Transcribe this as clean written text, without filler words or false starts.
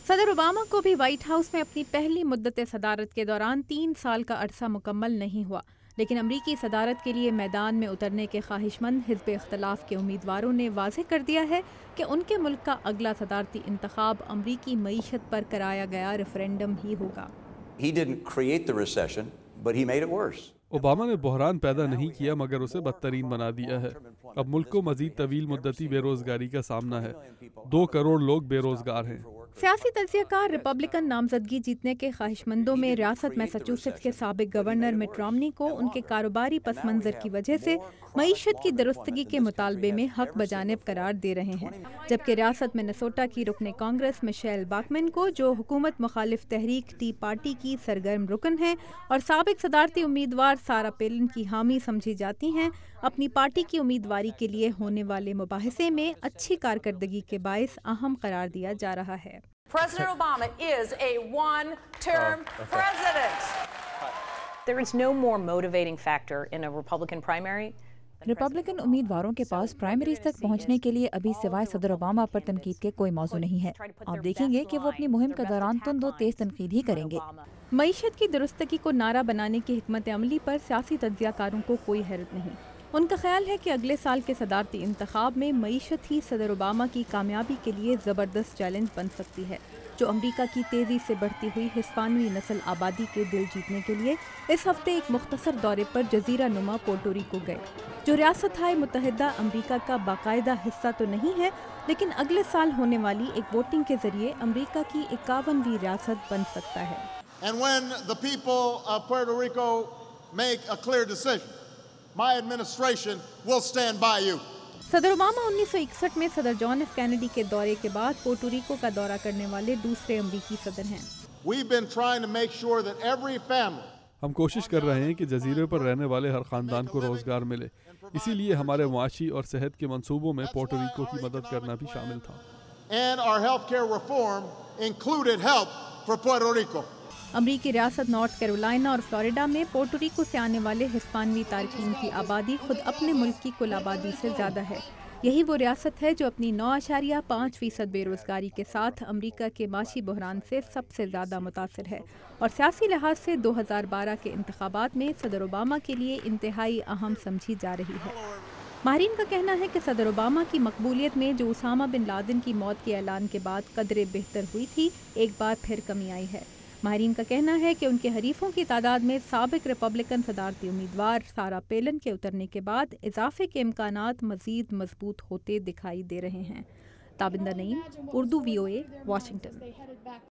صدر اوباما کو بھی وائٹ ہاؤس میں اپنی پہلی مدت صدارت کے دوران 3 سال کا عرصہ مکمل نہیں ہوا، لیکن امریکی صدارت کے لیے میدان میں اترنے کے خواہش مند حزب اختلاف کے امیدواروں نے واضح کر دیا ہے کہ ان کے ملک کا اگلا صدارتی انتخاب امریکی معیشت پر کرایا گیا ریفرینڈم ہی ہوگا۔ He didn't create the recession, but he made it worse. Obama نے بحران پیدا نہیں کیا مگر اسے بدترین بنا دیا ہے۔ اب ملک کو مزید طویل مدتی بے روزگاری کا سامنا ہے۔ 2 کروڑ لوگ بے روزگار ہیں۔ سیاسی تجزیہ کار ریپبلکن نامزدگی جیتنے کے خواہش مندوں میں ریاست میساچوسٹس کے سابق گورنر مٹ رومنی کو ان کے کاروباری پس منظر کی وجہ سے معیشت کی درستگی کے مطالبے میں حق بجانب قرار دے رہے ہیں، جبکہ ریاست منیسوٹا کی رکن کانگریس میشیل باکمن کو، جو حکومت مخالف تحریک ٹی پارٹی کی سرگرم رکن ہیں اور سابق صدارتی امیدوار سارا پیلن کی حامی سمجھی جاتی ہیں، اپنی پارٹی کی امیدواری کے لیے ہونے والے مباحثے میں اچھی کارکردگی کے باعث اہم قرار دیا جا رہا ہے۔ President Obama is a one-term president. There is no more motivating factor in a Republican primary. Republican امیدواروں کے پاس پرائمریز تک پہنچنے کے لیے ابھی سوائے صدر اوباما پر تنقید کے کوئی موضوع نہیں ہے۔ آپ دیکھیں گے کہ وہ اپنی مہم کے دوران تند و تیز تنقید ہی کریں گے۔ معیشت کی درستگی کو نعرہ بنانے کی حکمت عملی پر سیاسی تجزیہ کاروں کو کوئی حیرت نہیں۔ ان کا خیال ہے کہ اگلے سال کے صدارتی انتخاب میں معیشت ہی صدر اوباما کی کامیابی کے لیے زبردست چیلنج بن سکتی ہے، جو امریکہ کی تیزی سے بڑھتی ہوئی ہسپانوی نسل آبادی کے دل جیتنے کے لیے اس ہفتے ایک مختصر دورے پر جزیرہ نما پورٹو ریکو گئے، جو ریاستہائے متحدہ امریکہ کا باقاعدہ حصہ تو نہیں ہے، لیکن اگلے سال ہونے والی ایک ووٹنگ کے ذریعے امریکہ کی 51ویں ریاست بن سکتا ہے۔ And when the people of Puerto Rico make a clear decision, my administration will stand by you. صدر اوباما 1961 میں صدر جان ایف کینیڈی کے دورے کے بعد پورٹو ریکو کا دورہ کرنے والے دوسرے امریکی صدر ہیں۔ We've been trying to make sure that every family ہم کوشش کر رہے ہیں کہ جزیرے پر رہنے والے ہر خاندان کو روزگار ملے، اسی لیے ہمارے معاشی اور صحت کے منصوبوں میں پورٹو ریکو کی مدد کرنا بھی شامل تھا۔ and our healthcare reform included help for Puerto Rico. امریکی ریاست نارتھ کیرولینا اور فلوریڈا میں پورٹو ریکو سے آنے والے ہسپانوی تارکین کی آبادی خود اپنے ملک کی کل آبادی سے زیادہ ہے۔ یہی وہ ریاست ہے جو اپنی 9.5% بے روزگاری کے ساتھ امریکہ کے معاشی بحران سے سب سے زیادہ متاثر ہے، اور سیاسی لحاظ سے 2012 کے انتخابات میں صدر اوباما کے لیے انتہائی اہم سمجھی جا رہی ہے۔ ماہرین کا کہنا ہے کہ صدر اوباما کی مقبولیت میں جو اسامہ بن لادن کی موت کے اعلان کے بعد قدرے بہتر ہوئی تھی، ایک بار پھر کمی آئی ہے۔ ماہرین کا کہنا ہے کہ ان کے حریفوں کی تعداد میں سابق ریپبلکن صدارتی امیدوار سارا پیلن کے اترنے کے بعد اضافے کے امکانات مزید مضبوط ہوتے دکھائی دے رہے ہیں۔ تابندہ نعیم، اردو VOA، واشنگٹن۔